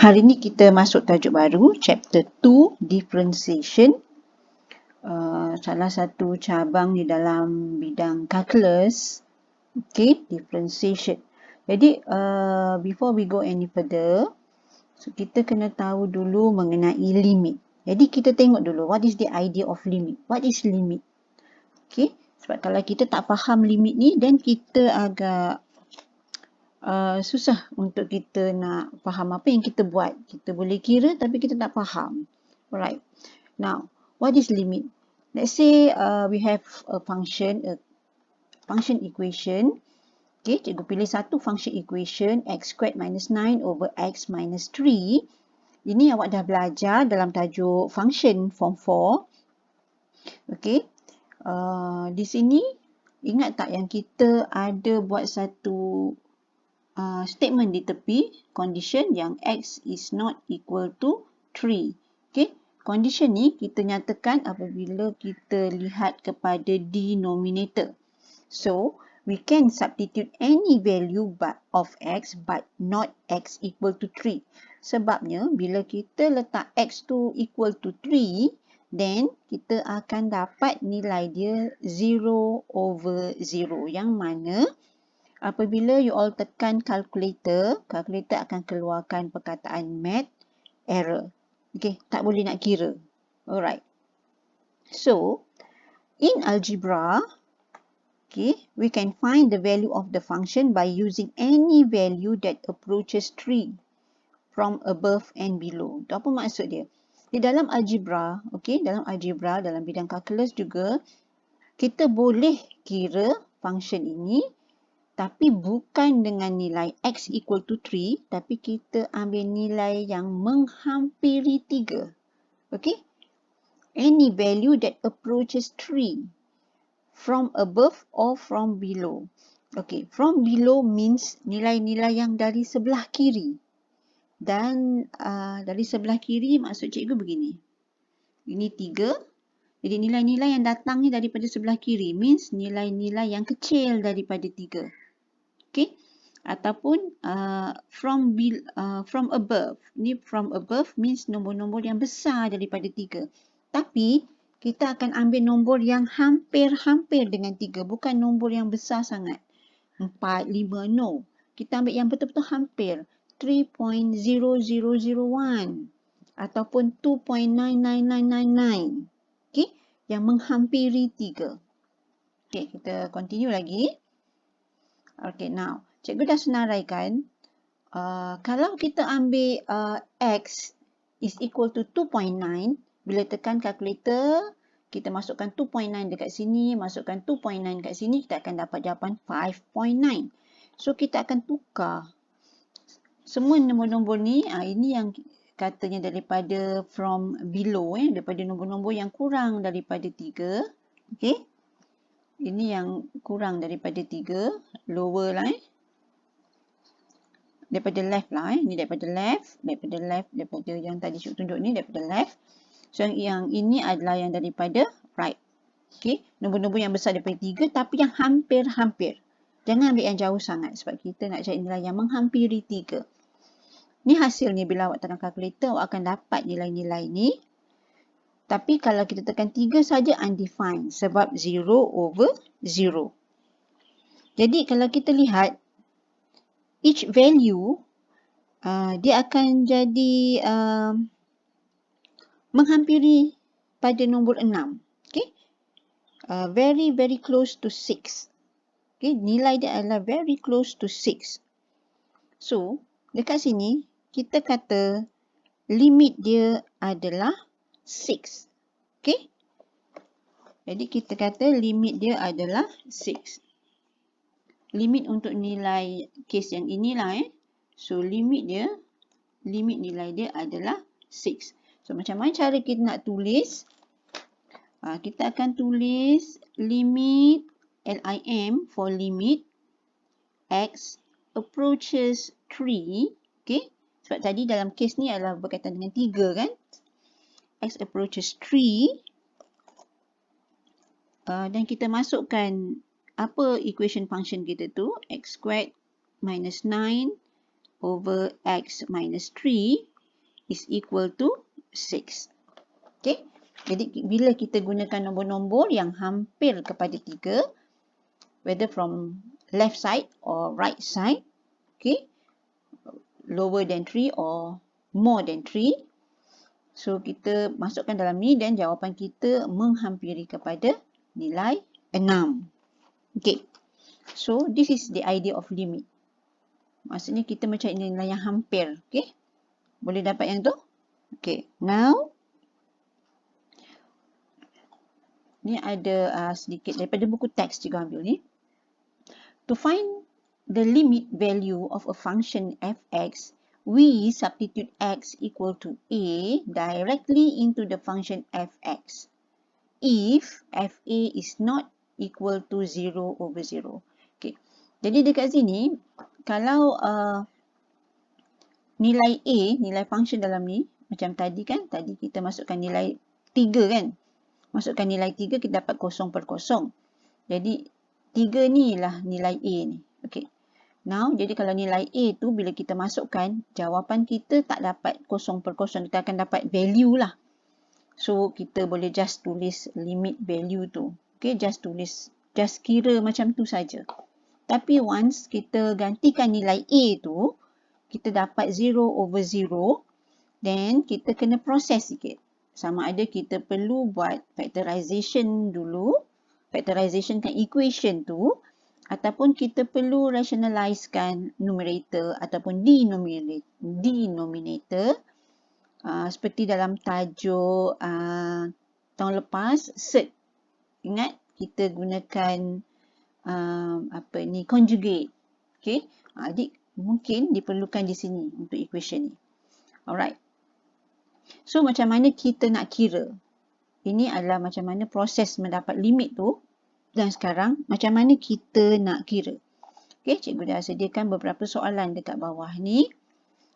Hari ni kita masuk tajuk baru, chapter 2, differentiation. Salah satu cabang di dalam bidang calculus, okay, differentiation. Jadi, before we go any further, so kita kena tahu dulu mengenai limit. Jadi, kita tengok dulu, what is the idea of limit? What is limit? Okay, sebab kalau kita tak faham limit ni, then kita agak susah untuk kita nak faham apa yang kita buat. Kita boleh kira tapi kita tak faham. Alright. Now, what is limit? Let's say we have a function equation. Okay, cikgu pilih satu function equation x squared minus 9 over x minus 3. Ini awak dah belajar dalam tajuk function form 4. Okay. Di sini, ingat tak yang kita ada buat satu statement di tepi, condition yang x is not equal to 3. Okay, condition ni kita nyatakan apabila kita lihat kepada denominator. So, we can substitute any value of x but not x equal to 3. Sebabnya, bila kita letak x tu equal to 3, then kita akan dapat nilai dia 0 over 0. Yang mana apabila you all tekan calculator akan keluarkan perkataan math error. Okay, tak boleh nak kira. Alright. So, in algebra, okay, we can find the value of the function by using any value that approaches 3 from above and below. Itu apa maksud dia? Di dalam algebra, okay, dalam bidang calculus juga, kita boleh kira function ini tapi bukan dengan nilai x equal to 3, tapi kita ambil nilai yang menghampiri 3. Okay? Any value that approaches 3 from above or from below. Okay, from below means nilai-nilai yang dari sebelah kiri. Dan dari sebelah kiri maksud cikgu begini. Ini 3. Jadi nilai-nilai yang datang ni daripada sebelah kiri means nilai-nilai yang kecil daripada 3. Okay, ataupun from above. Ni from above means nombor-nombor yang besar daripada 3. Tapi kita akan ambil nombor yang hampir-hampir dengan 3, bukan nombor yang besar sangat. 4, 5, no. Kita ambil yang betul-betul hampir. 3.0001 ataupun 2.99999. Okay, yang menghampiri 3. Okay, kita continue lagi. Okay, now, cikgu dah senaraikan, kalau kita ambil x is equal to 2.9, bila tekan calculator, kita masukkan 2.9 dekat sini, masukkan 2.9 dekat sini, kita akan dapat jawapan 5.9. So, kita akan tukar semua nombor-nombor ni, ini yang katanya daripada from below, daripada nombor-nombor yang kurang daripada 3. Okay. Ini yang kurang daripada 3, lower lah daripada left lah ni daripada left, daripada yang tadi cikgu tunjuk ni daripada left. So yang ini adalah yang daripada right. Okay, nombor-nombor yang besar daripada 3 tapi yang hampir-hampir. Jangan ambil yang jauh sangat sebab kita nak cari nilai yang menghampiri 3. Ni hasilnya bila awak tekan calculator, awak akan dapat nilai-nilai ni. Tapi kalau kita tekan 3 saja undefined sebab 0 over 0. Jadi kalau kita lihat each value dia akan jadi menghampiri pada nombor 6. Okay? Very very close to 6. Okay? Nilai dia adalah very close to 6. So dekat sini kita kata limit dia adalah 6. Okay? Jadi kita kata limit dia adalah 6. Limit untuk nilai case yang inilah So limit nilai dia adalah 6. So macam mana cara kita nak tulis? Kita akan tulis limit LIM for limit x approaches 3. Okay? Sebab tadi dalam case ni adalah berkaitan dengan 3 kan? X approaches 3 dan kita masukkan apa equation function kita tu, x squared minus 9 over x minus 3 is equal to 6. Okay. Jadi bila kita gunakan nombor-nombor yang hampir kepada 3, whether from left side or right side, okay, lower than 3 or more than 3, so kita masukkan dalam ni dan jawapan kita menghampiri kepada nilai 6. Okay. So this is the idea of limit. Maksudnya kita mencari nilai yang hampir. Okay. Boleh dapat yang tu? Okay. Now, ni ada sedikit daripada buku teks cikgu ambil ni. To find the limit value of a function fx, we substitute x equal to a directly into the function fx if fa is not equal to 0 over 0. Okay. Jadi dekat sini, kalau nilai a, nilai function dalam ni, macam tadi kan, tadi kita masukkan nilai 3 kan. Masukkan nilai 3, kita dapat 0 per 0. Jadi, 3 ni lah nilai A ni. Okay. Now, jadi kalau nilai A tu, bila kita masukkan, jawapan kita tak dapat 0 per 0. Kita akan dapat value lah. So, kita boleh just tulis limit value tu. Okay, just kira macam tu saja. Tapi once kita gantikan nilai A tu, kita dapat 0 over 0. Then, kita kena proses sikit. Sama ada kita perlu buat factorization dulu, factorizationkan equation tu, ataupun kita perlu rationalizekan numerator ataupun denominator. Seperti dalam tajuk tahun lepas, cert. Ingat, kita gunakan conjugate. Okay? Jadi, mungkin diperlukan di sini untuk equation ni. Alright. So, macam mana kita nak kira? Ini adalah macam mana proses mendapat limit tu. Dan sekarang, macam mana kita nak kira? Okay, cikgu dah sediakan beberapa soalan dekat bawah ni.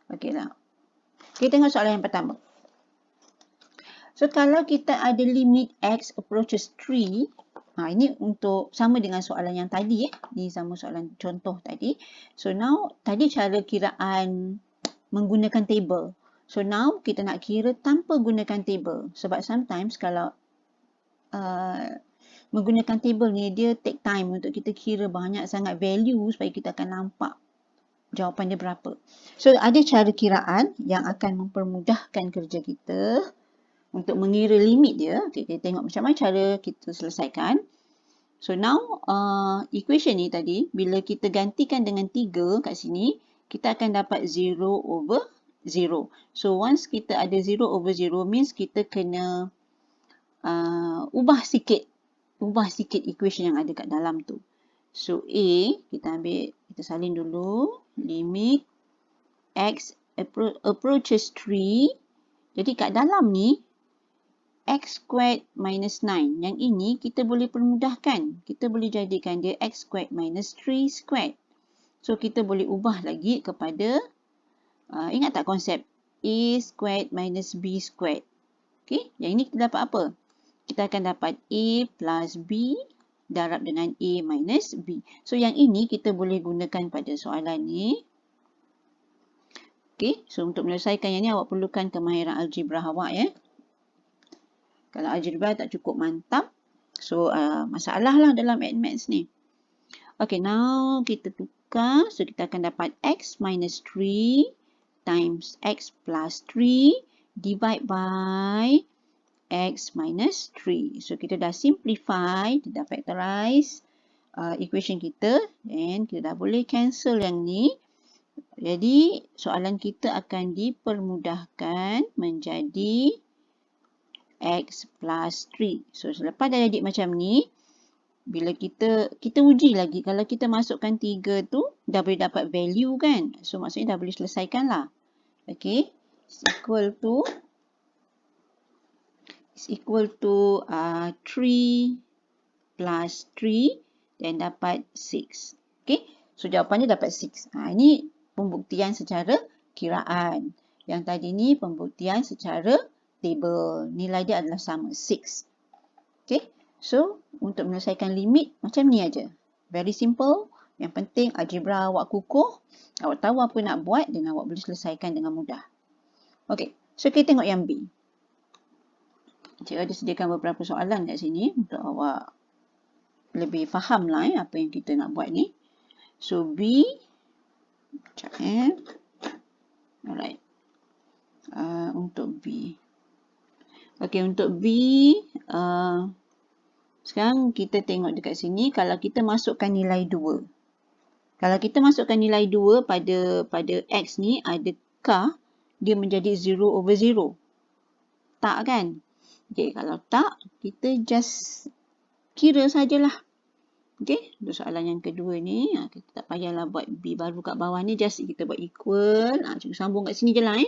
Okey lah. Kita tengok soalan yang pertama. So, kalau kita ada limit x approaches 3, ini untuk sama dengan soalan yang tadi. Ini sama soalan contoh tadi. So, now, tadi cara kiraan menggunakan table. So now kita nak kira tanpa gunakan table. Sebab sometimes kalau menggunakan table ni dia take time untuk kita kira banyak sangat value supaya kita akan nampak jawapan dia berapa. So ada cara kiraan yang akan mempermudahkan kerja kita untuk mengira limit dia. Okay, kita tengok macam mana cara kita selesaikan. So now equation ni tadi bila kita gantikan dengan 3 kat sini, kita akan dapat 0 over 0. So, once kita ada 0 over 0 means kita kena ubah sikit equation yang ada kat dalam tu. So, A, kita salin dulu. Limit x approaches 3. Jadi, kat dalam ni, x squared minus 9. Yang ini kita boleh permudahkan. Kita boleh jadikan dia x squared minus 3 squared. So, kita boleh ubah lagi kepada ingat tak konsep A squared minus B squared? Okay, yang ini kita dapat apa? Kita akan dapat A plus B darab dengan A minus B. So, yang ini kita boleh gunakan pada soalan ni. Okay, so untuk menyelesaikan yang ni awak perlukan kemahiran algebra awak ya. Kalau algebra tak cukup mantap, so masalah lah dalam maths ni. Okay, now kita tukar. So, kita akan dapat x minus 3 times x plus 3 divide by x minus 3. So, kita dah simplify, kita dah factorize equation kita. Dan kita dah boleh cancel yang ni. Jadi, soalan kita akan dipermudahkan menjadi x plus 3. So, selepas dah jadi macam ni, bila kita uji lagi, kalau kita masukkan 3 tu, dah boleh dapat value kan? So, maksudnya dah boleh selesaikan lah. Okay, is equal to 3 plus 3 dan dapat 6. Okay, so jawapannya dapat 6. Ini pembuktian secara kiraan. Yang tadi ni pembuktian secara table. Nilai dia adalah sama, 6. Okay, so untuk menyelesaikan limit macam ni aja. Very simple. Yang penting algebra awak kukuh. Awak tahu apa nak buat dan awak boleh selesaikan dengan mudah. Okey. So, kita tengok yang B. Cikgu ada sediakan beberapa soalan kat sini untuk awak lebih faham lah apa yang kita nak buat ni. So, B. Sekejap Alright. Untuk B. Okay, untuk B. Sekarang kita tengok dekat sini. Kalau kita masukkan nilai 2. Kalau kita masukkan nilai 2 pada X ni, adakah dia menjadi 0/0? Tak kan? Okay, kalau tak, kita just kira sajalah. Okay, untuk soalan yang kedua ni, kita tak payahlah buat B baru kat bawah ni, just kita buat equal. Cikgu sambung kat sini je lah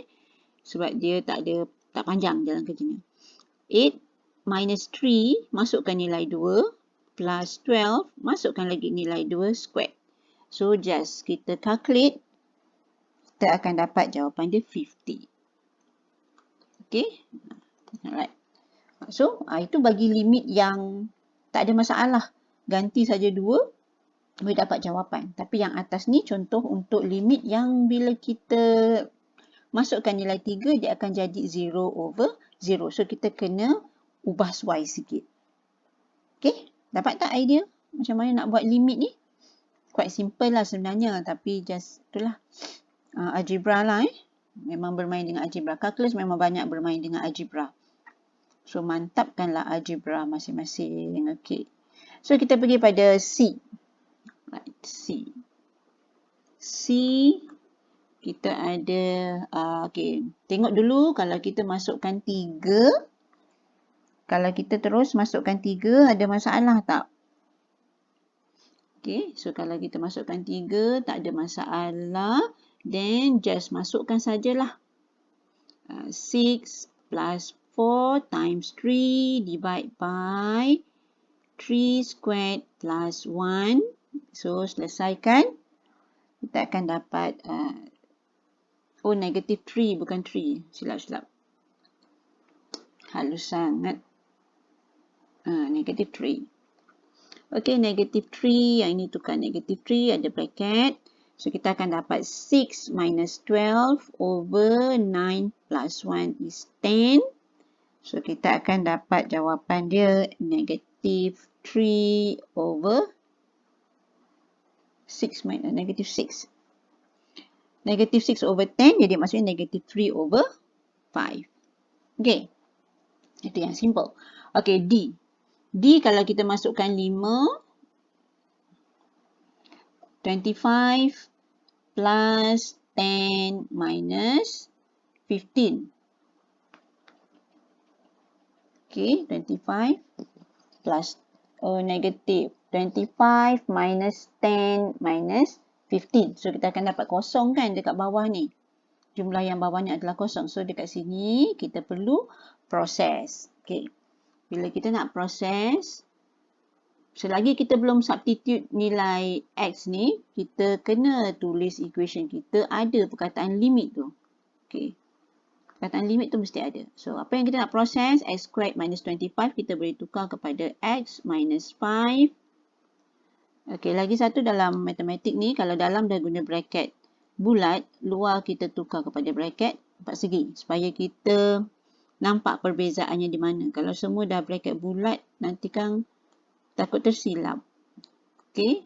sebab dia tak panjang jalan kerjanya. 8 minus 3, masukkan nilai 2, plus 12, masukkan lagi nilai 2 square. So, just kita calculate, kita akan dapat jawapan dia 50. Okay, alright. So, itu bagi limit yang tak ada masalah. Ganti saja 2, boleh dapat jawapan. Tapi yang atas ni contoh untuk limit yang bila kita masukkan nilai 3, dia akan jadi 0/0. So, kita kena ubah Y sikit. Okay, dapat tak idea macam mana nak buat limit ni? Quite simple lah sebenarnya. Tapi just itulah. Algebra lah Memang bermain dengan algebra. Calculus memang banyak bermain dengan algebra. So, mantapkanlah algebra masing-masing. Okay. So, kita pergi pada C. Right, C. C, kita ada, okay. Tengok dulu kalau kita masukkan 3. Kalau kita terus masukkan 3, ada masalah tak? Okay, so kalau kita masukkan 3, tak ada masalah. Then, just masukkan sajalah. 6 plus 4 times 3 divide by 3 squared plus 1. So, selesaikan. Kita akan dapat, negative 3 bukan 3. Silap-silap. Halus sangat. Negative 3. Okay, negative 3. Yang ini tukar negative 3. Ada bracket. So, kita akan dapat 6 minus 12 over 9 plus 1 is 10. So, kita akan dapat jawapan dia negative 3 over 6 minus negative 6. Negative 6 over 10, jadi maksudnya negative 3 over 5. Okay. Itu yang simple. Okay, D. D kalau kita masukkan 5, 25 plus 10 minus 15. Okay, 25 plus negative 25 minus 10 minus 15. So, kita akan dapat kosong kan dekat bawah ni. Jumlah yang bawah ni adalah kosong. So, dekat sini kita perlu proses. Okay. Bila kita nak proses, selagi kita belum substitute nilai X ni, kita kena tulis equation kita ada perkataan limit tu. Okay. Perkataan limit tu mesti ada. So, apa yang kita nak proses? X squared minus 25, kita boleh tukar kepada X minus 5. Okey, lagi satu dalam matematik ni, kalau dalam dah guna bracket bulat, luar kita tukar kepada bracket 4 segi. Supaya kita nampak perbezaannya di mana. Kalau semua dah bracket bulat, nanti kan takut tersilap. Okey,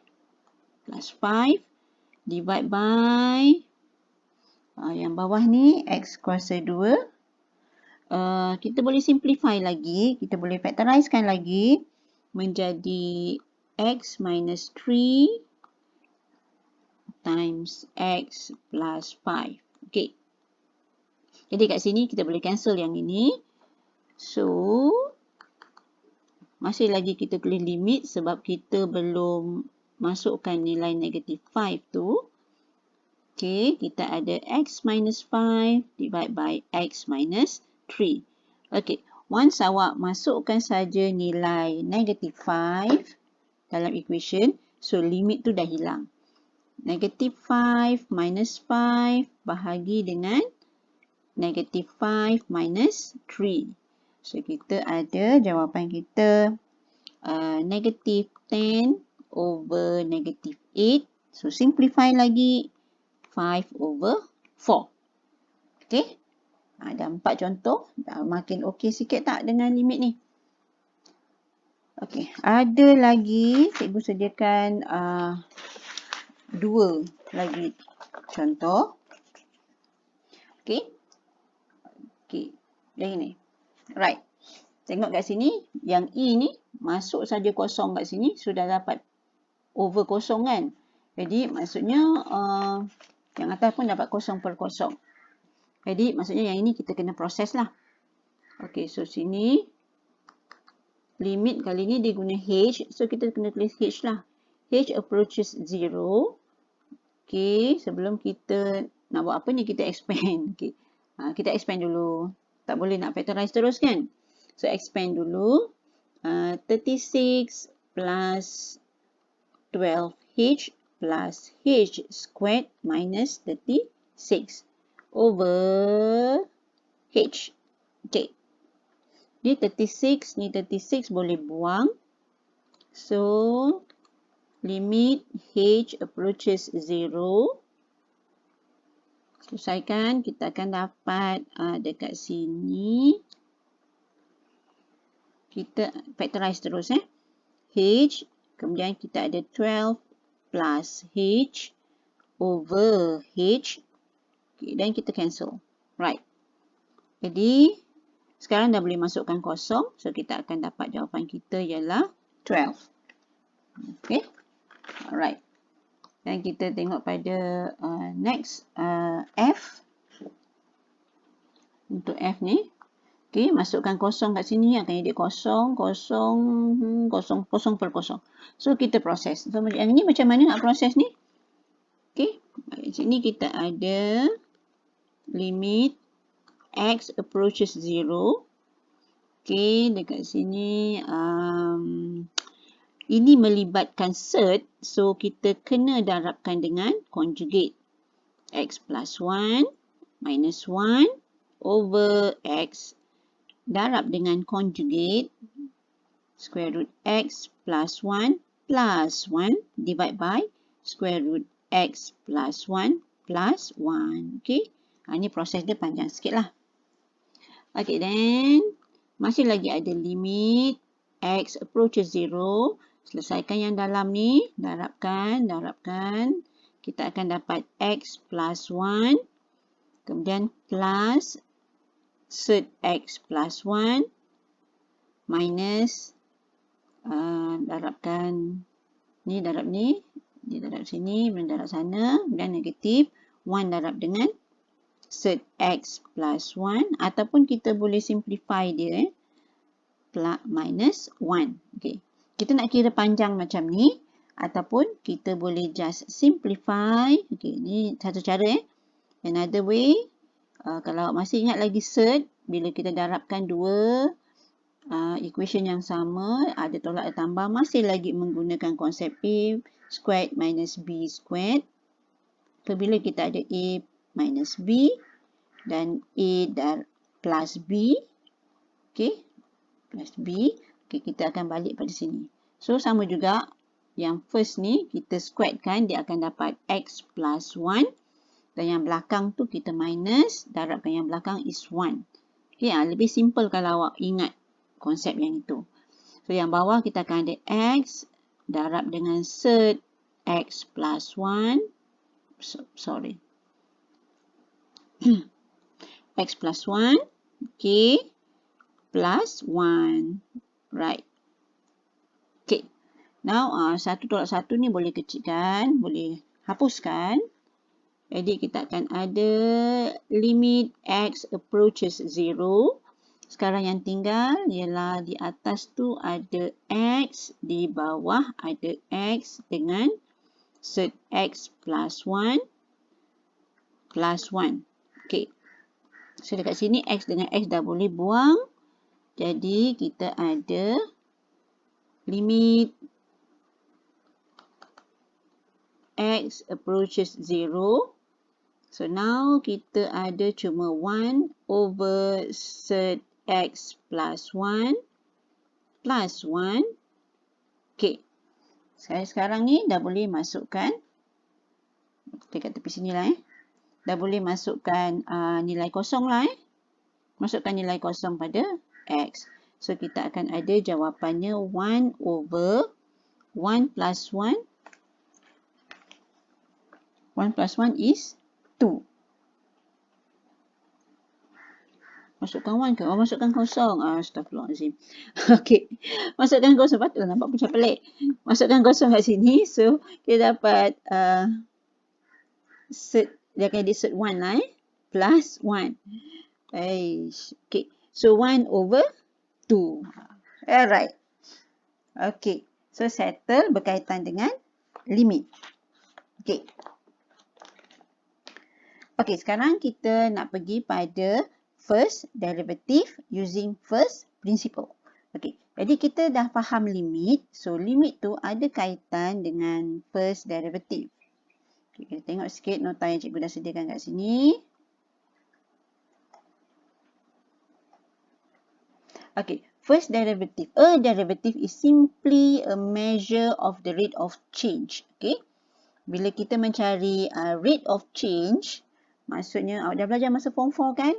plus 5 divide by, yang bawah ni, X kuasa 2. Kita boleh simplify lagi, kita boleh factorizekan lagi menjadi X minus 3 times X plus 5. Okay. Jadi kat sini kita boleh cancel yang ini. So, masih lagi kita tulis limit sebab kita belum masukkan nilai negatif 5 tu. Okay, kita ada X minus 5 divide by X minus 3. Okay, once awak masukkan saja nilai negatif 5 dalam equation, so limit tu dah hilang. Negative 5 minus 5 bahagi dengan negative 5 minus 3. So, kita ada jawapan kita negative 10 over negative 8. So, simplify lagi 5 over 4. Okay. Ada 4 contoh. Dah makin okey sikit tak dengan limit ni? Okey, ada lagi cikgu sediakan 2 lagi contoh. Okey. Okey, yang ini. Right. Tengok kat sini, yang E ni masuk saja kosong kat sini sudah dapat over kosong kan. Jadi maksudnya yang atas pun dapat kosong per kosong. Jadi maksudnya yang ini kita kena proses lah. Okey, so sini limit kali ni dia guna H. So kita kena tulis H lah. H approaches 0. Okey, sebelum kita nak buat apa ni, kita expand. Okey. Kita expand dulu. Tak boleh nak factorize terus kan? So expand dulu. 36 plus 12H plus H squared minus 36 over H. Okay. Ni 36, ni 36 boleh buang. So, limit H approaches 0. Selesaikan, kita akan dapat dekat sini. Kita factorize terus H, kemudian kita ada 12 plus H over H. Okay, dan kita cancel. Right. Jadi, sekarang dah boleh masukkan kosong. So, kita akan dapat jawapan kita ialah 12. Okay. Alright. Dan kita tengok pada next F. Untuk F ni. Okay, masukkan kosong kat sini akan jadi kosong, kosong, kosong, kosong per kosong. So, kita proses. So, yang ni macam mana nak proses ni? Okay, di sini kita ada limit X approaches 0. Okay, dekat sini ini melibatkan cert. So, kita kena darabkan dengan conjugate. X plus 1 minus 1 over X darab dengan conjugate square root X plus 1 plus 1 divide by square root X plus 1 plus 1. Okay. Ini proses dia panjang sikit lah. Okay, then masih lagi ada limit X approaches 0. Selesaikan yang dalam ni. Darabkan, darabkan. Kita akan dapat X plus 1. Kemudian plus cert X plus 1 minus darabkan ni, darab ni, dia darab sini, darab sana, dan negatif 1 darab dengan cert X plus 1 ataupun kita boleh simplify dia plus minus 1. Okay. Kita nak kira panjang macam ni ataupun kita boleh just simplify. Okay, ni satu cara Another way, kalau masih ingat lagi cert, bila kita darabkan dua equation yang sama, ada tolak ada tambah, masih lagi menggunakan konsep A squared minus B squared. Apabila kita ada A minus B dan A plus B, okay, plus B, okay, kita akan balik pada sini. So, sama juga yang first ni, kita squaredkan, dia akan dapat X plus 1. Dan yang belakang tu kita minus, darabkan yang belakang is 1. Okay, lebih simple kalau awak ingat konsep yang itu. So, yang bawah kita akan ada X darab dengan cert X plus 1. Sorry. X plus 1. Okay. Plus 1. Right. Okay. Now, satu tolak satu ni boleh kecilkan. Boleh hapuskan. Jadi, kita akan ada limit X approaches 0. Sekarang yang tinggal ialah di atas tu ada X, di bawah ada X dengan cert X plus 1 plus 1. Okay. So, dekat sini X dengan X dah boleh buang. Jadi, kita ada limit X approaches 0. So, now kita ada cuma 1 over cert X plus 1 plus 1. Okay. Saya sekarang ni dah boleh masukkan. Dekat tepi sini lah Dah boleh masukkan nilai kosong lah Masukkan nilai kosong pada X. So, kita akan ada jawapannya 1 over 1 plus 1. 1 plus 1 is 2. Masukkan 1 ke? Oh, masukkan kosong. Astaghfirullahaladzim. Okey. Masukkan kosong. Patutlah nampak macam pelik. Masukkan kosong kat sini. So, kita dapat dia akan jadi cert 1 lah plus 1. Okay. So, 1 over 2. Alright. Okay. So, settle berkaitan dengan limit. Okay. Okay, sekarang kita nak pergi pada first derivative using first principle. Okay, jadi kita dah faham limit. So, limit tu ada kaitan dengan first derivative. Okay, kita tengok sikit nota yang cikgu dah sediakan kat sini. Okay, first derivative. A derivative is simply a measure of the rate of change. Okay, bila kita mencari rate of change, maksudnya awak dah belajar masa form 4 kan?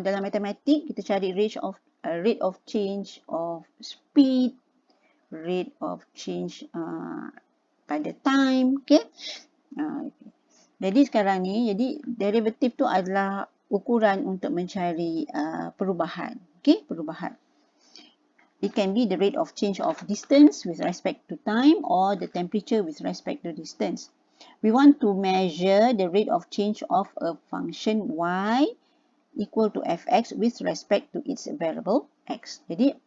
Dalam matematik, kita cari rate of change of speed, rate of change pada time. Okay? Jadi sekarang ni, jadi derivative tu adalah ukuran untuk mencari perubahan. Okay? Perubahan. It can be the rate of change of distance with respect to time or the temperature with respect to distance. We want to measure the rate of change of a function y equal to fx with respect to its variable x. Jadi,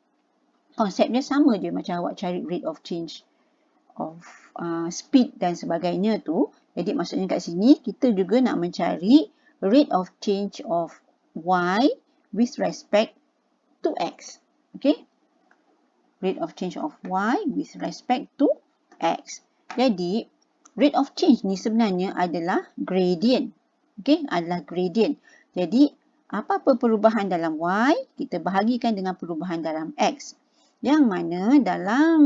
konsepnya sama je macam awak cari rate of change of speed dan sebagainya tu. Jadi, maksudnya kat sini, kita juga nak mencari rate of change of y with respect to x. Okay? Rate of change of y with respect to x. Jadi, rate of change ni sebenarnya adalah gradient. Okay, adalah gradient. Jadi, apa-apa perubahan dalam y, kita bahagikan dengan perubahan dalam x. Yang mana dalam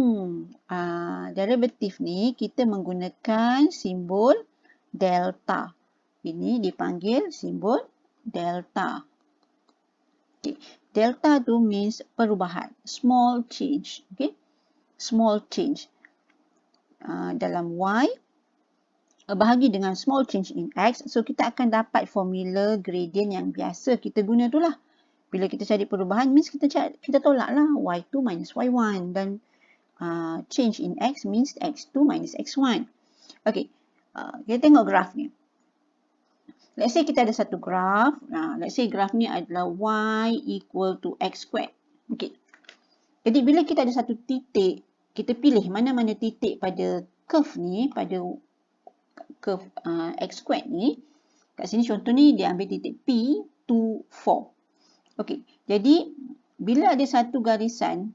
derivatif ni, kita menggunakan simbol delta. Ini dipanggil simbol delta. Okay. Delta tu means perubahan. Small change. Okay. Small change. Dalam y, bahagi dengan small change in x. So, kita akan dapat formula gradient yang biasa kita guna tu lah. Bila kita cari perubahan, means kita tolak lah y2 minus y1. Dan change in x means x2 minus x1. Okay, kita tengok graf ni. Let's say kita ada satu graf. Let's say graf ni adalah y equal to x squared. Okay. Jadi, bila kita ada satu titik, kita pilih mana-mana titik pada curve ni, pada curve x squared ni. Kat sini contoh ni dia ambil titik P, 2, 4. Okey, jadi bila ada satu garisan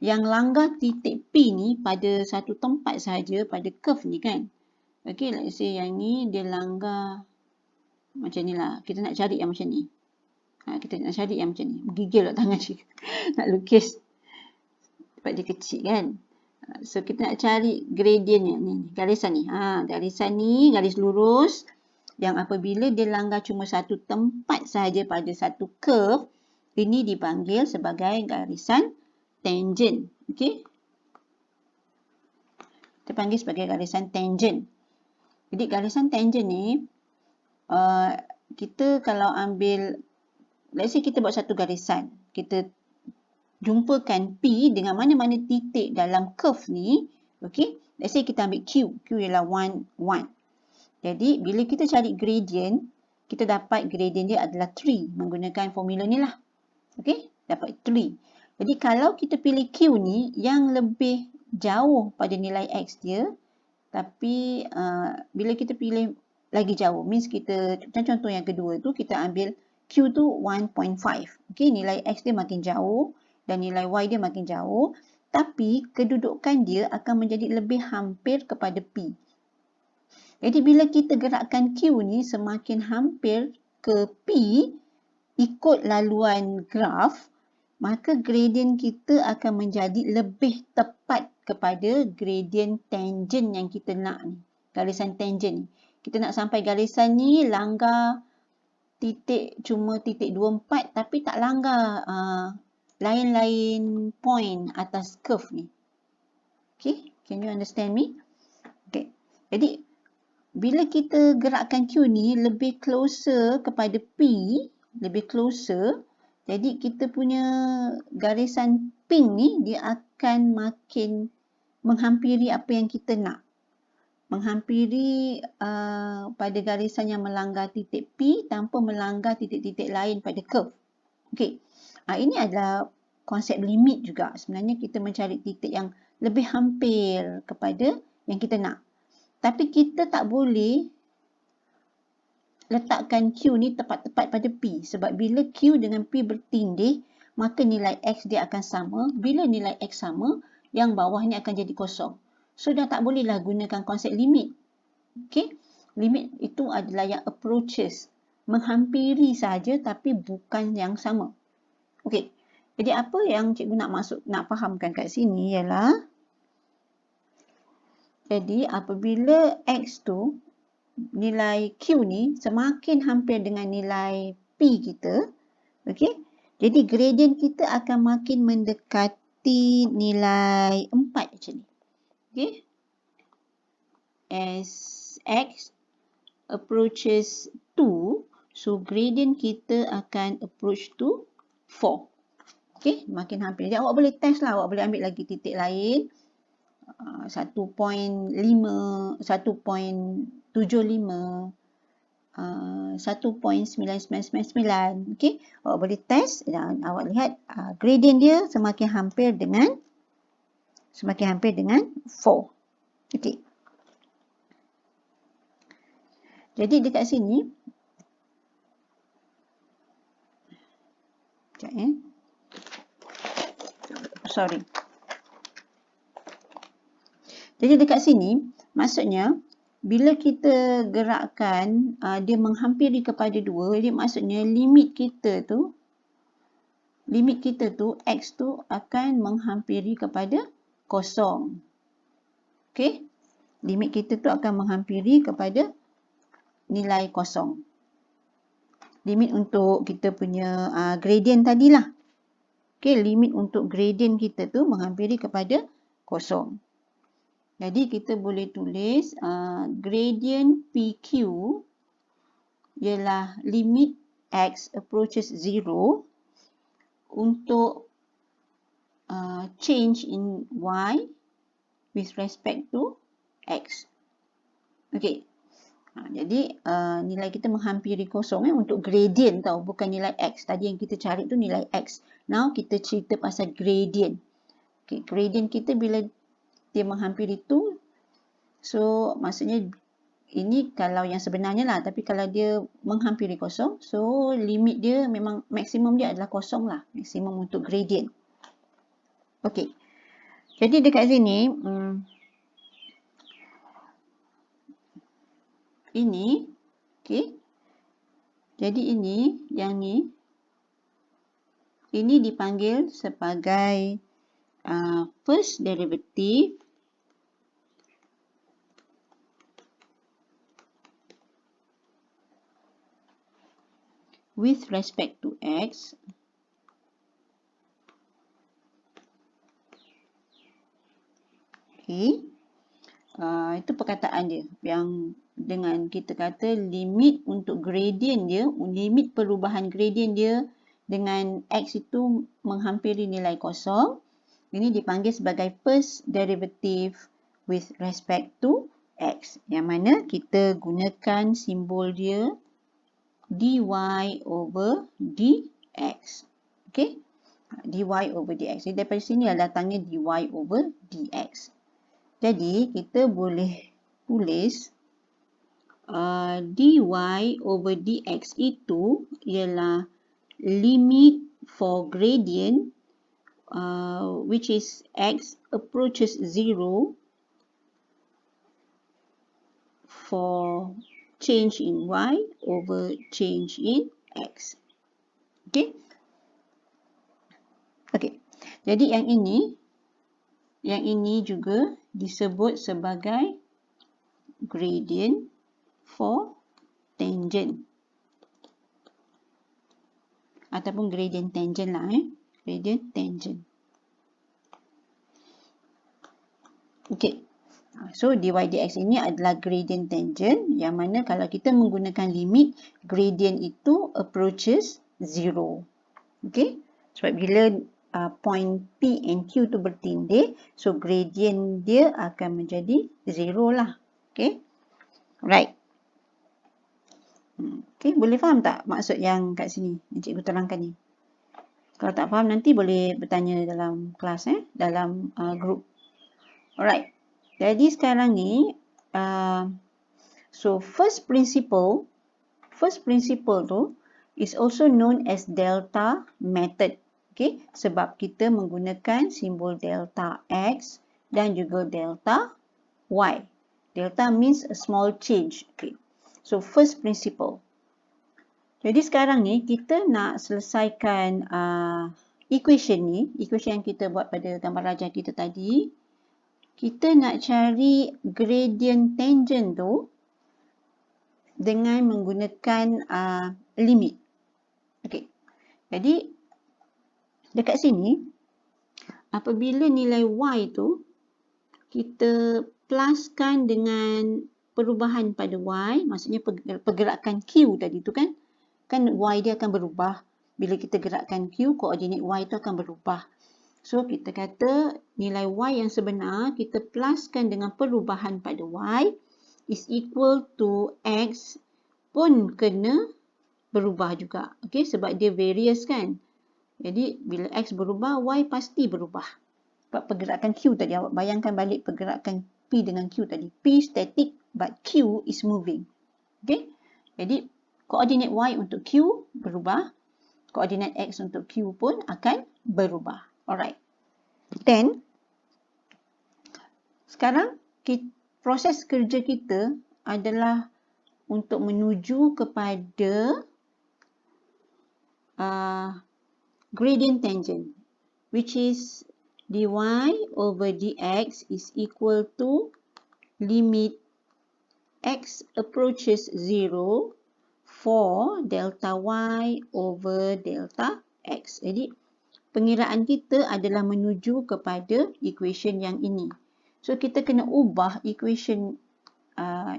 yang langgar titik P ni pada satu tempat sahaja pada curve ni kan. Okey, let's say yang ni dia langgar macam ni lah. Kita nak cari yang macam ni. Kita nak cari yang macam ni. Menggigil lah tangan cikgu. Nak lukis. Sebab dia kecil kan. So, kita nak cari gradient ni. Garisan ni. Garisan ni, garis lurus. Yang apabila dia langgar cuma satu tempat sahaja pada satu curve, ini dipanggil sebagai garisan tangent. Okay. Kita panggil sebagai garisan tangent. Jadi, garisan tangent ni, kita kalau ambil, let's say kita buat satu garisan. Kita jumpakan P dengan mana-mana titik dalam curve ni. Okay. Let's say kita ambil Q. Q ialah 1, 1. Jadi, bila kita cari gradient, kita dapat gradient dia adalah 3. Menggunakan formula ni lah. Okay. Dapat 3. Jadi, kalau kita pilih Q ni, yang lebih jauh pada nilai X dia. Tapi, bila kita pilih lagi jauh, means kita, macam contoh yang kedua tu, kita ambil Q tu 1.5. Okay. Nilai X dia makin jauh. Dan nilai Y dia makin jauh. Tapi, kedudukan dia akan menjadi lebih hampir kepada P. Jadi, bila kita gerakkan Q ni semakin hampir ke P, ikut laluan graf, maka gradient kita akan menjadi lebih tepat kepada gradient tangent yang kita nak ni. Garisan tangent ni. Kita nak sampai garisan ni langgar cuma titik 24 tapi tak langgar lain-lain point atas curve ni. Okay, can you understand me? Okay, jadi bila kita gerakkan Q ni lebih closer kepada P, lebih closer, jadi kita punya garisan pink ni dia akan makin menghampiri apa yang kita nak. Menghampiri pada garisan yang melanggar titik P tanpa melanggar titik-titik lain pada curve. Okey. Ini adalah konsep limit juga. Sebenarnya kita mencari titik yang lebih hampir kepada yang kita nak. Tapi kita tak boleh letakkan Q ni tepat-tepat pada P. Sebab bila Q dengan P bertindih, maka nilai X dia akan sama. Bila nilai X sama, yang bawah ni akan jadi kosong. So, dah tak bolehlah gunakan konsep limit. Okay? Limit itu adalah yang approaches. Menghampiri saja tapi bukan yang sama. Okay. Jadi, apa yang cikgu nak fahamkan kat sini ialah, jadi apabila X tu, nilai Q ni semakin hampir dengan nilai P kita, okay? Jadi, gradient kita akan makin mendekati nilai 4 macam ni. Okay. As X approaches 2, so gradient kita akan approach to 4. Okay, makin hampir. Jadi awak boleh test lah, awak boleh ambil lagi titik lain. 1.5, 1.75, 1.9999. Okay, awak boleh test dan awak lihat gradient dia semakin hampir dengan 4. Okey. Jadi dekat sini, sekejap sorry. Jadi dekat sini, maksudnya bila kita gerakkan dia menghampiri kepada 2, jadi maksudnya limit kita tu X tu akan menghampiri kepada 0. Okey. Limit kita tu akan menghampiri kepada nilai 0. Limit untuk kita punya gradient tadilah. Okey, limit untuk gradient kita tu menghampiri kepada 0. Jadi kita boleh tulis gradient PQ ialah limit X approaches 0 untuk change in Y with respect to X. Okey. Jadi nilai kita menghampiri 0 untuk gradient tau, bukan nilai X. Tadi yang kita cari tu nilai X. Now kita cerita pasal gradient. Okey, gradient kita bila dia menghampiri tu, so maksudnya ini kalau yang sebenarnya lah, tapi kalau dia menghampiri 0, so limit dia memang maksimum dia adalah 0 lah, maksimum untuk gradient. Okey. Jadi dekat sini ini, okey. Jadi ini dipanggil sebagai first derivative with respect to X okay. Itu perkataan dia yang dengan kita kata limit untuk gradient dia, limit perubahan gradient dia dengan X itu menghampiri nilai 0. Ini dipanggil sebagai first derivative with respect to X. Yang mana kita gunakan simbol dia dy over dx. Okay? Dy over dx. Jadi daripada sini datangnya dy over dx. Jadi kita boleh tulis dy over dx itu ialah limit for gradient which is X approaches 0 for change in Y over change in X. Okay. Okay. Jadi yang ini juga disebut sebagai gradient for tangent. ataupun gradient tangent lah. Gradient tangent. Okay. So, dy dx ini adalah gradient tangent yang mana kalau kita menggunakan limit, gradient itu approaches 0. Okay. Sebab bila point P and Q tu bertindih, so gradient dia akan menjadi 0 lah. Okay. Right. Okay, boleh faham tak maksud yang kat sini? Yang cikgu terangkan ni. Kalau tak faham nanti boleh bertanya dalam kelas, dalam group. Alright. Jadi sekarang ni, so first principle tu is also known as delta method. Okay, sebab kita menggunakan simbol delta X dan juga delta Y. Delta means a small change. Okay. So first principle. Jadi sekarang ni kita nak selesaikan equation ni, equation yang kita buat pada gambar rajah kita tadi. Kita nak cari gradient tangent tu dengan menggunakan limit. Okey. Jadi dekat sini apabila nilai y tu kita pluskan dengan perubahan pada y, maksudnya pergerakan q tadi tu kan y dia akan berubah. Bila kita gerakkan q, koordinat y tu akan berubah. So, kita kata nilai y yang sebenar, kita pluskan dengan perubahan pada y is equal to x pun kena berubah juga. Okay, sebab dia various kan. Jadi, bila x berubah, y pasti berubah. Sebab pergerakan q tadi, awak bayangkan balik pergerakan p dengan q tadi. P static but q is moving. Okay, jadi koordinat y untuk q berubah. Koordinat x untuk q pun akan berubah. Alright. Then, sekarang proses kerja kita adalah untuk menuju kepada gradient tangent, which is dy over dx is equal to limit x approaches 0 for delta y over delta x. Jadi, pengiraan kita adalah menuju kepada equation yang ini. So, kita kena ubah equation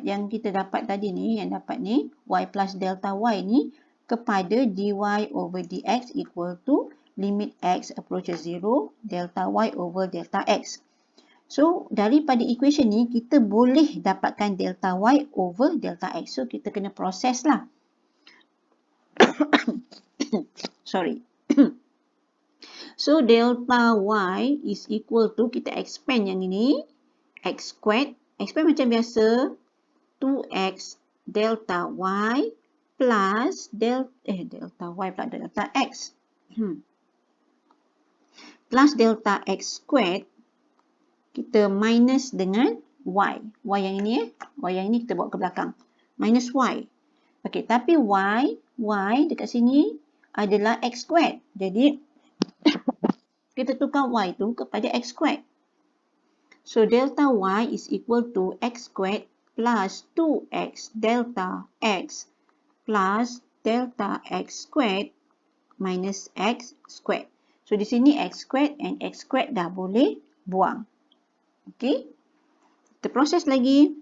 yang kita dapat tadi ni, yang dapat ni, y plus delta y ni, kepada dy over dx equal to limit x approaches 0, delta y over delta x. So, daripada equation ni, kita boleh dapatkan delta y over delta x. So, kita kena proses lah. Sorry. So, delta y is equal to, kita expand yang ini, x squared. Expand macam biasa, 2x delta y plus delta y plus delta x. Plus delta x squared, kita minus dengan y. Y yang ini y yang ini kita bawa ke belakang. Minus y. Okey, tapi y dekat sini adalah x squared. Jadi, kita tukar y tu kepada x squared. So, delta y is equal to x squared plus 2x delta x plus delta x squared minus x squared. So, di sini x squared and x squared dah boleh buang. Okey. Kita proses lagi.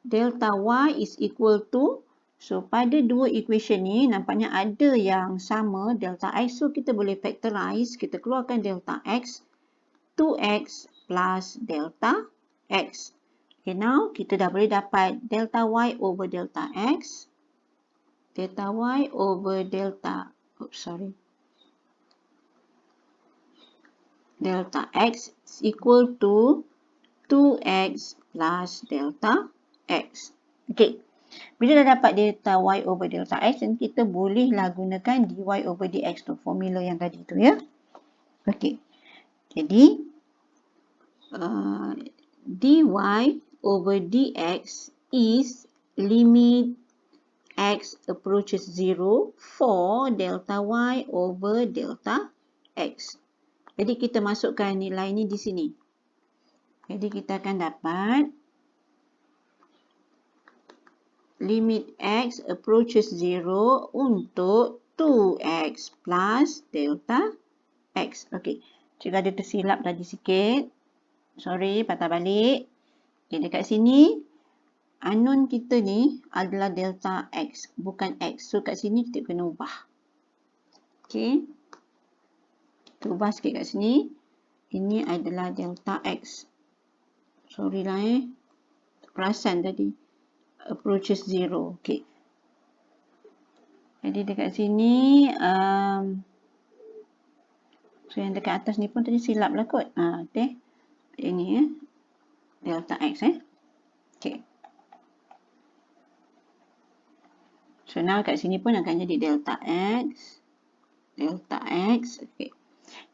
Delta y is equal to, so pada dua equation ni nampaknya ada yang sama delta x. So, kita boleh factorize. Kita keluarkan delta x. 2x plus delta x. Okay, now kita dah boleh dapat delta y over delta x. Delta y over delta, delta x is equal to 2x plus delta x. Okay. Bila dah dapat delta y over delta x, dan kita bolehlah gunakan dy over dx tu, formula yang tadi tu ya. Okay. Jadi, dy over dx is limit x approaches 0 for delta y over delta x. Jadi, kita masukkan nilai ni di sini. Jadi, kita akan dapat limit x approaches 0 untuk 2x plus delta x. Okey, cikgu ada tersilap tadi sikit. Sorry, patah balik. Okay, dekat sini, unknown kita ni adalah delta x, bukan x. So, kat sini kita kena ubah. Okay. Kita ubah sikit kat sini. Ini adalah delta x. Sorry lah perasan tadi. Approaches 0. Okay. Jadi dekat sini, so yang dekat atas ni pun tadi silap lah kot. Okay. Ini delta x Okay. So now kat sini pun akan jadi delta x. Delta x. Okay.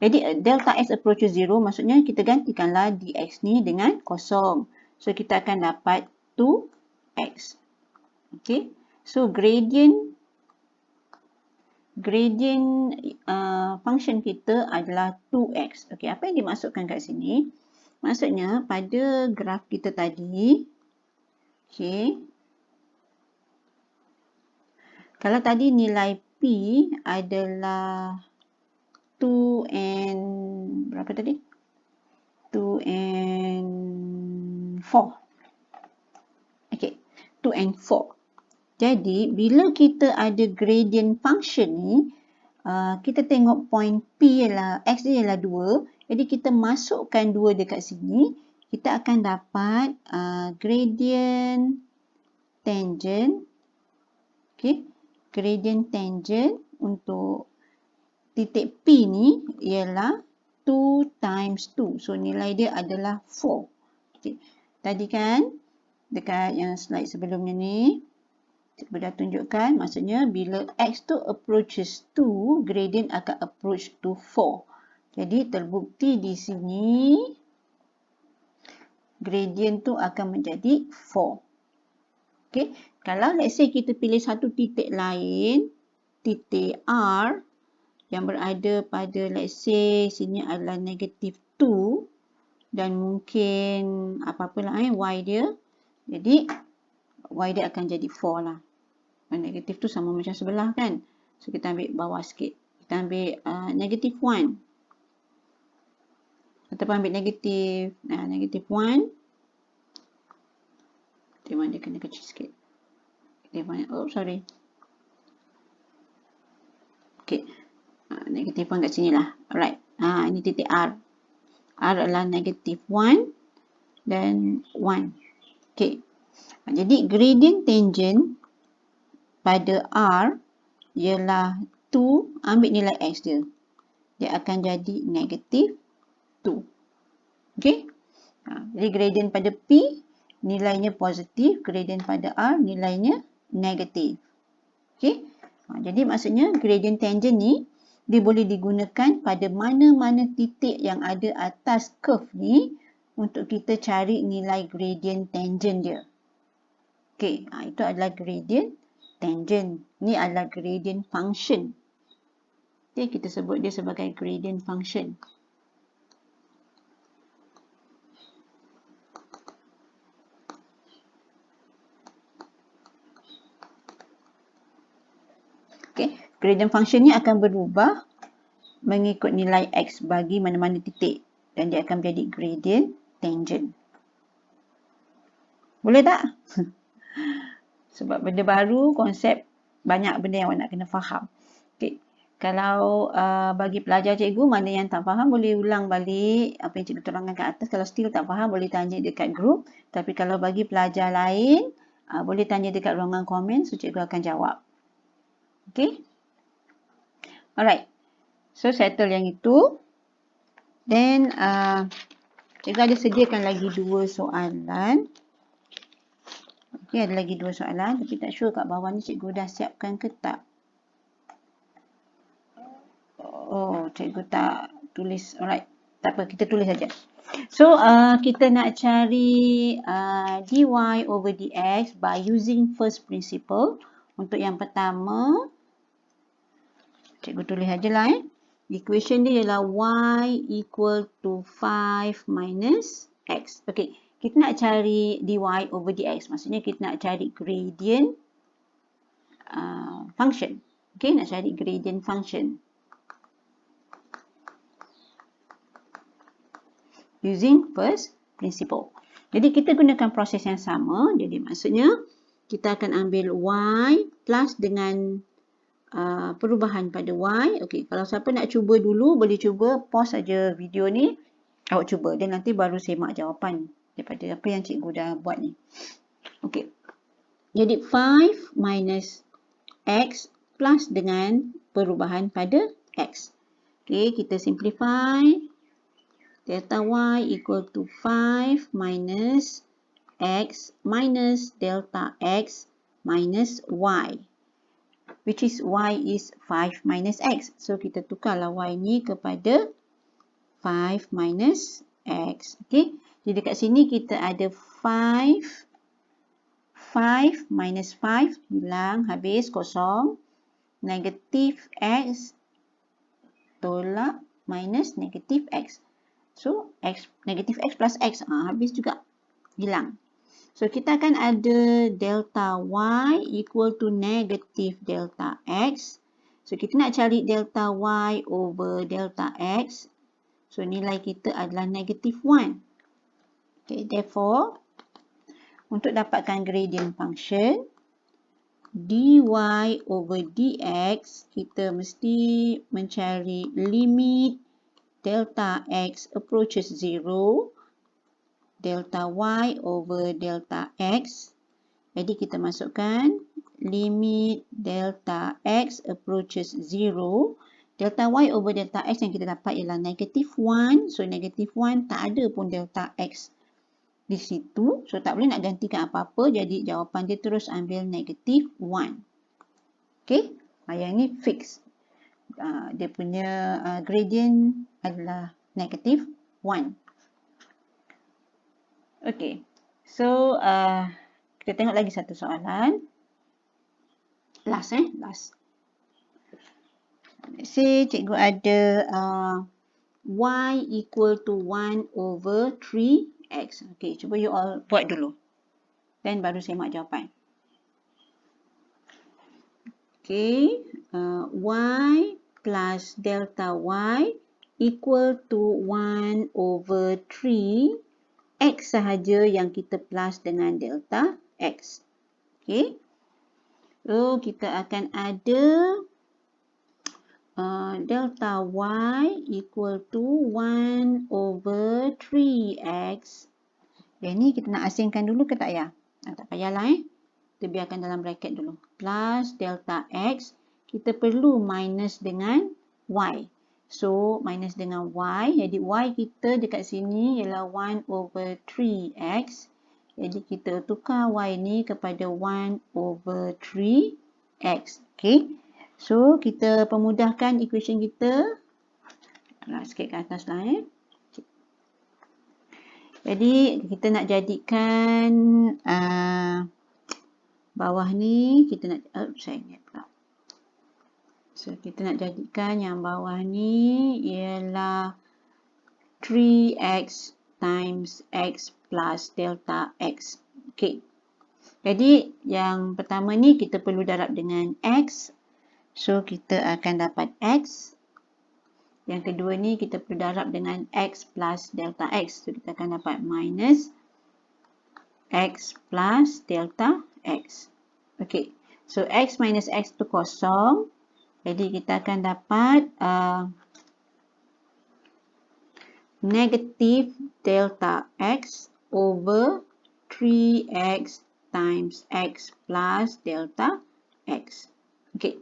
Jadi delta x approaches 0 maksudnya kita gantikanlah dx ni dengan kosong. So kita akan dapat 2x. Okay. So gradient function kita adalah 2x. Okay. Apa yang dimaksudkan kat sini? Maksudnya pada graf kita tadi, okay, kalau tadi nilai P adalah 2 and berapa tadi? 2 and 4. Okay, 2 and 4. Jadi, bila kita ada gradient function ni, kita tengok point P ialah, X dia ialah 2. Jadi, kita masukkan 2 dekat sini. Kita akan dapat gradient tangent. Okay, gradient tangent untuk titik P ni ialah 2 times 2. So, nilai dia adalah 4. Okay. Tadi kan, dekat yang slide sebelumnya ni, cikgu dah tunjukkan, maksudnya bila X tu approaches 2, gradient akan approach to 4. Jadi, terbukti di sini, gradient tu akan menjadi 4. Okay. Kalau let's say kita pilih satu titik lain, titik R, yang berada pada let's say sini adalah negative 2, dan mungkin apa-apalah Y dia. Jadi, Y dia akan jadi 4 lah. Negatif tu sama macam sebelah kan. So, kita ambil bawah sikit. Kita ambil negative 1. Ataupun ambil negatif. Negatif 1. Dia kena kecil sikit. Oh, sorry. Okay. Negatif 1 kat sini lah. Alright. Ini titik R. R adalah negatif 1 dan 1. Okay. Jadi, gradient tangent pada R ialah 2, ambil nilai X dia. Dia akan jadi negatif 2. Okay. Jadi gradient pada P nilainya positif, gradient pada R nilainya negatif. Okay. Jadi maksudnya gradient tangent ni dia boleh digunakan pada mana-mana titik yang ada atas curve ni untuk kita cari nilai gradient tangent dia. Okay. Itu adalah gradient tangent. Ni adalah gradient function. Okay, kita sebut dia sebagai gradient function. Okay, gradient function ni akan berubah mengikut nilai X bagi mana-mana titik. Dan dia akan menjadi gradient tangent. Boleh tak? Sebab benda baru, konsep banyak benda yang awak nak kena faham. Okay. Kalau bagi pelajar cikgu, mana yang tak faham boleh ulang balik apa yang cikgu terangkan kat atas. Kalau still tak faham, boleh tanya dekat group. Tapi kalau bagi pelajar lain, boleh tanya dekat ruangan komen, so cikgu akan jawab. Okay. Alright. So, settle yang itu. Then, cikgu ada sediakan lagi 2 soalan. Okay, ada lagi 2 soalan. Tapi tak sure kat bawah ni cikgu dah siapkan ke tak. Oh, cikgu tak tulis. Alright. Tak apa, kita tulis saja. So, kita nak cari dy over dx by using first principle. Untuk yang pertama, cikgu tulis sajalah equation dia ialah y equal to 5 minus x. Okay. Kita nak cari dy over dx. Maksudnya kita nak cari gradient function. Okay, nak cari gradient function. Using first principle. Jadi kita gunakan proses yang sama. Jadi maksudnya kita akan ambil y plus dengan perubahan pada y. Okey, kalau siapa nak cuba dulu, boleh cuba pause saja video ni. Awak cuba dan nanti baru semak jawapan daripada apa yang cikgu dah buat ni. Okey. Jadi 5 minus x plus dengan perubahan pada x. Okey, kita simplify. Delta y equal to 5 minus x minus delta x minus y. Which is y is 5 minus x. So, kita tukarlah y ni kepada 5 minus x. Okay. Jadi, dekat sini kita ada 5 minus 5. Hilang, habis, kosong. Negatif x tolak minus negatif x. So, negatif x plus x. Habis juga. Hilang. So, kita akan ada delta y equal to negatif delta x. So, kita nak cari delta y over delta x. So, nilai kita adalah negatif 1. Okay, therefore, untuk dapatkan gradient function, dy over dx, kita mesti mencari limit delta x approaches 0, delta y over delta x. Jadi kita masukkan limit delta x approaches 0. Delta y over delta x yang kita dapat ialah negatif 1. So negatif 1 tak ada pun delta x di situ. So tak boleh nak gantikan apa-apa. Jadi jawapan dia terus ambil negatif 1. Okay. Yang ni fix. Dia punya gradient adalah negatif 1. Okay. So kita tengok lagi satu soalan. Last. Let's say cikgu ada y equal to 1 over 3x. Okay, cuba you all buat dulu. Dan baru semak jawapan. Okay, y plus delta y equal to 1 over 3 x sahaja yang kita plus dengan delta x. Okay. So, kita akan ada delta y equal to 1 over 3x. Yang ni kita nak asingkan dulu ke tak payah? Tak payahlah Kita biarkan dalam bracket dulu. Plus delta x. Kita perlu minus dengan y. So, minus dengan y. Jadi, y kita dekat sini ialah 1 over 3x. Jadi, kita tukar y ni kepada 1 over 3x. Okay. So, kita pemudahkan equation kita. Sikit ke atas lah Jadi, kita nak jadikan bawah ni, kita nak, saya ingat pula. So, kita nak jadikan yang bawah ni ialah 3x times x plus delta x. Okay. Jadi, yang pertama ni kita perlu darab dengan x. So, kita akan dapat x. Yang kedua ni kita perlu darab dengan x plus delta x. So, kita akan dapat minus x plus delta x. Okay. So, x minus x tu kosong. Jadi, kita akan dapat negatif delta x over 3x times x plus delta x. Okay.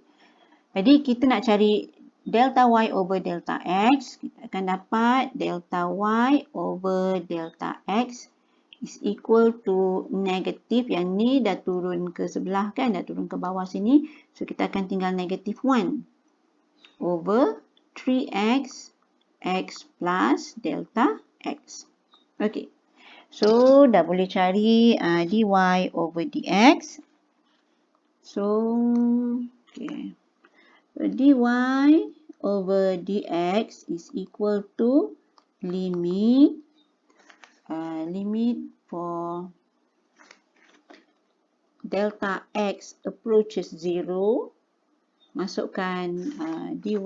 Jadi, kita nak cari delta y over delta x. Kita akan dapat delta y over delta x is equal to negatif. Yang ni dah turun ke sebelah kan? Dah turun ke bawah sini. So, kita akan tinggal negatif 1 over 3x x plus delta x. Okay. So, dah boleh cari dy over dx. So, okay. So, dy over dx is equal to limit for delta x approaches 0 masukkan dy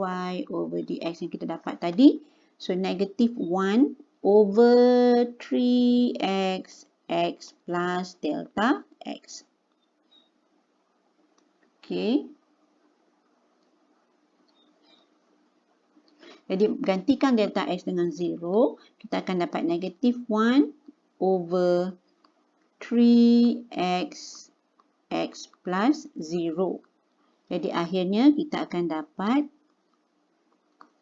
over dx yang kita dapat tadi. So, negative 1 over 3x x plus delta x. Okay. Jadi, gantikan delta x dengan 0. Kita akan dapat negative 1 over 3x x plus 0. Jadi, akhirnya kita akan dapat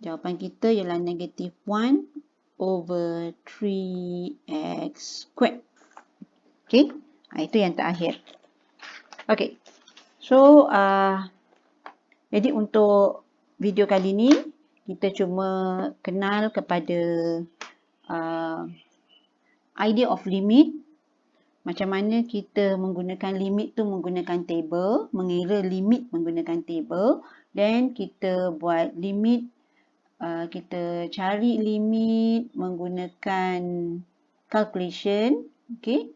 jawapan kita ialah negative 1 over 3x squared. Okay. Itu yang terakhir. Okay. So, jadi untuk video kali ini, kita cuma kenal kepada idea of limit. Macam mana kita menggunakan limit tu menggunakan table, mengira limit menggunakan table, dan kita buat limit, kita cari limit menggunakan calculation. Okay.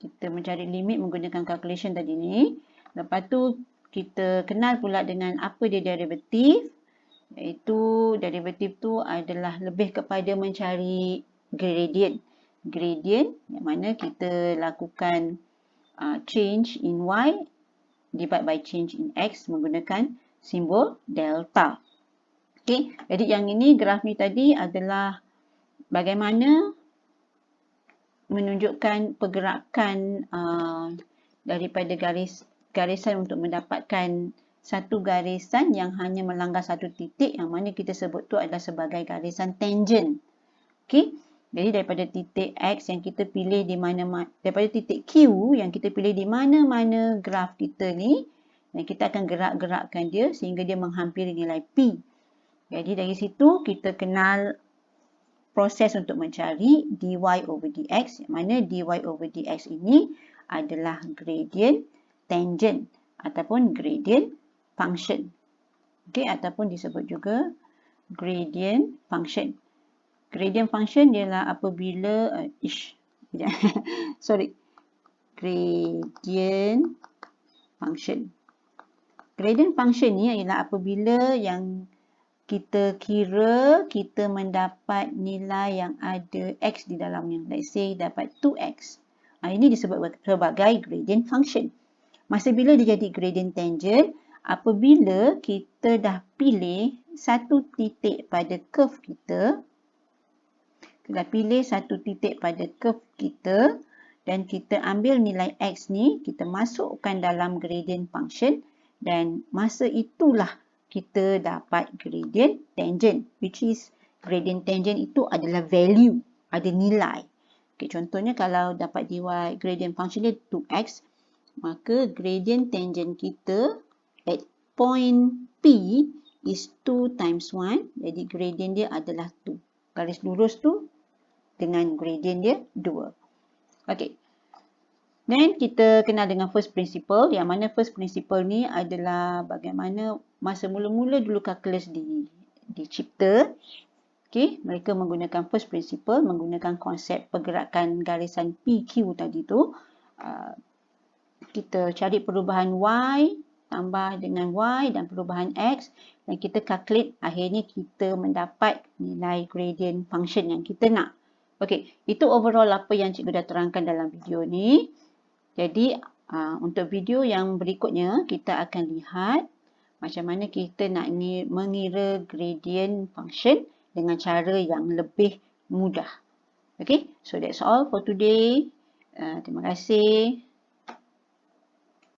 Kita mencari limit menggunakan calculation tadi ni. Lepas tu kita kenal pula dengan apa dia derivatif. Iaitu derivatif tu adalah lebih kepada mencari gradient. Gradient yang mana kita lakukan change in y divide by change in x menggunakan simbol delta. Okay. Jadi yang ini graf ni tadi adalah bagaimana menunjukkan pergerakan daripada garisan untuk mendapatkan satu garisan yang hanya melanggar satu titik, yang mana kita sebut tu adalah sebagai garisan tangent. Okay. Jadi daripada titik X yang kita pilih di mana, daripada titik Q yang kita pilih di mana-mana graf kita ni, dan kita akan gerak-gerakkan dia sehingga dia menghampiri nilai P. Jadi dari situ kita kenal proses untuk mencari dy over dx, yang mana dy over dx ini adalah gradient tangent ataupun gradient function. Okay, ataupun disebut juga gradient function. Gradient function ialah apabila gradient function. Gradient function ni ialah apabila yang kita kira kita mendapat nilai yang ada x di dalamnya. Let's say dapat 2x. Ini disebut sebagai gradient function. Masa bila dia jadi gradient tangent? Apabila kita dah pilih satu titik pada curve kita. Kita dah pilih satu titik pada curve kita. Dan kita ambil nilai x ni. Kita masukkan dalam gradient function. Dan masa itulah kita dapat gradient tangent, which is gradient tangent itu adalah value, ada nilai. Okay, contohnya kalau dapat dy gradient function dia 2x, maka gradient tangent kita at point P is 2 times 1, jadi gradient dia adalah 2. Garis lurus tu dengan gradient dia 2. Okay. Then kita kenal dengan first principle, yang mana first principle ni adalah bagaimana masa mula-mula dulu kalkulus dicipta. Okay, mereka menggunakan first principle, menggunakan konsep pergerakan garisan PQ tadi tu. Kita cari perubahan Y tambah dengan Y dan perubahan X, dan kita calculate, akhirnya kita mendapat nilai gradient function yang kita nak. Okay, itu overall apa yang cikgu dah terangkan dalam video ni. Jadi, untuk video yang berikutnya, kita akan lihat macam mana kita nak mengira gradient function dengan cara yang lebih mudah. Okay, so that's all for today. Terima kasih.